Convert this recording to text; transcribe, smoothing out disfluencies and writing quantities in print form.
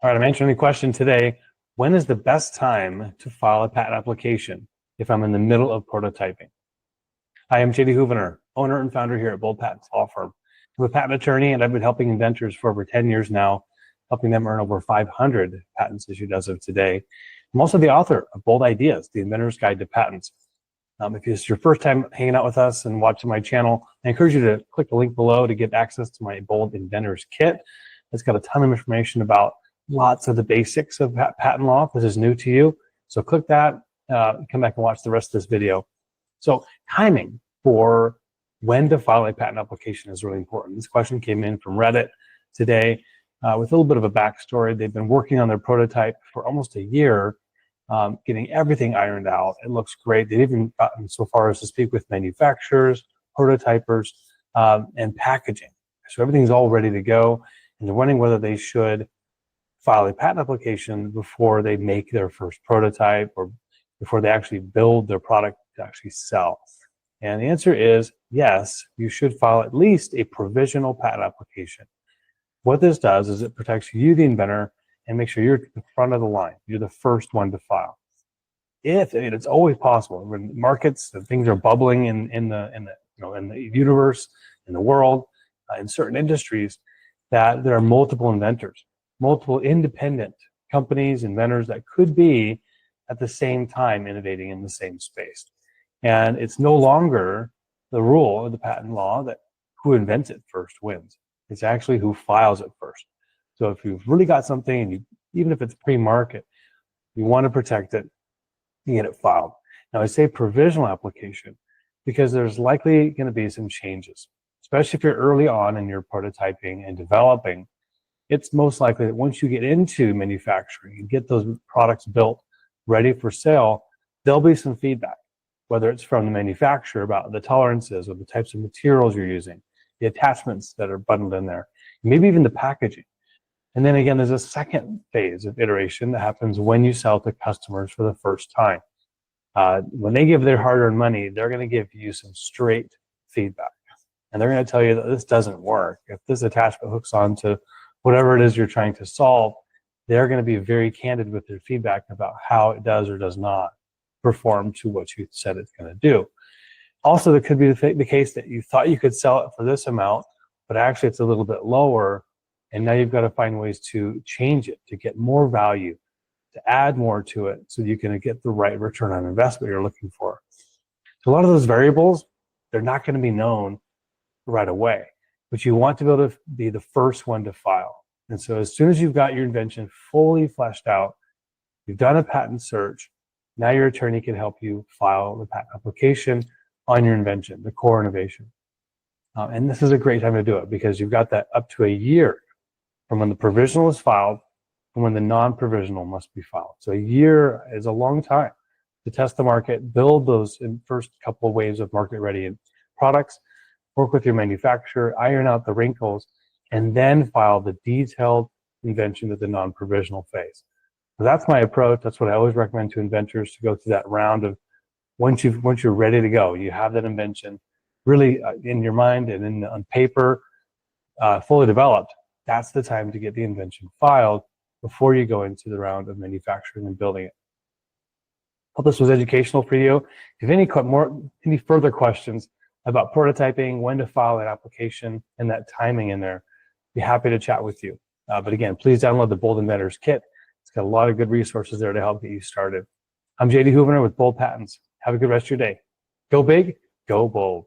All right, I'm answering the question today. When is the best time to file a patent application if I'm in the middle of prototyping? I am JD Houvener, owner and founder here at Bold Patents Law Firm. I'm a patent attorney, and I've been helping inventors for over 10 years now, helping them earn over 500 patents issued as of today. I'm also the author of Bold Ideas, the Inventor's Guide to Patents. If it's your first time hanging out with us and watching my channel, I encourage you to click the link below to get access to my Bold Inventors Kit. It's got a ton of information about lots of the basics of patent law if this is new to you. So click that, come back and watch the rest of this video. So timing for when to file a patent application is really important. This question came in from Reddit today with a little bit of a backstory. They've been working on their prototype for almost a year, getting everything ironed out. It looks great. They've even gotten so far as to speak with manufacturers, prototypers, and packaging. So everything's all ready to go, and they're wondering whether they should file a patent application before they make their first prototype or before they actually build their product to actually sell. And the answer is yes, you should file at least a provisional patent application. What this does is it protects you, the inventor, and make sure you're at the front of the line. You're the first one to file. It's always possible when markets and things are bubbling in the universe, in the world, in certain industries, that there are multiple inventors, multiple independent companies, inventors that could be at the same time innovating in the same space. And it's no longer the rule of the patent law that who invents it first wins. It's actually who files it first. So if you've really got something, and even if it's pre-market, you want to protect it, you get it filed. Now I say provisional application because there's likely going to be some changes, especially if you're early on in your prototyping and developing. It's most likely that once you get into manufacturing and get those products built, ready for sale, there'll be some feedback, whether it's from the manufacturer about the tolerances or the types of materials you're using, the attachments that are bundled in there, maybe even the packaging. And then again, there's a second phase of iteration that happens when you sell to customers for the first time. When they give their hard-earned money, they're going to give you some straight feedback. And they're going to tell you that this doesn't work. If this attachment hooks onto whatever it is you're trying to solve, they're going to be very candid with their feedback about how it does or does not perform to what you said it's going to do. Also, there could be the case that you thought you could sell it for this amount, but actually it's a little bit lower, and now you've got to find ways to change it, to get more value, to add more to it so you can get the right return on investment you're looking for. So a lot of those variables, they're not going to be known right away, but you want to be able to be the first one to file. And so as soon as you've got your invention fully fleshed out, you've done a patent search, now your attorney can help you file the patent application on your invention, the core innovation. And this is a great time to do it because you've got that up to a year from when the provisional is filed and when the non-provisional must be filed. So a year is a long time to test the market, build those first couple of waves of market-ready products, work with your manufacturer, iron out the wrinkles, and then file the detailed invention at the non-provisional phase. So that's my approach. That's what I always recommend to inventors, to go through that round of once you're ready to go, you have that invention really in your mind and on paper, fully developed. That's the time to get the invention filed before you go into the round of manufacturing and building it. Hope this was educational for you. If you have any further questions about prototyping, when to file an application, and that timing in there, be happy to chat with you. But again, please download the Bold Inventors Kit. It's got a lot of good resources there to help get you started. I'm JD Houvener with Bold Patents. Have a good rest of your day. Go big, go bold.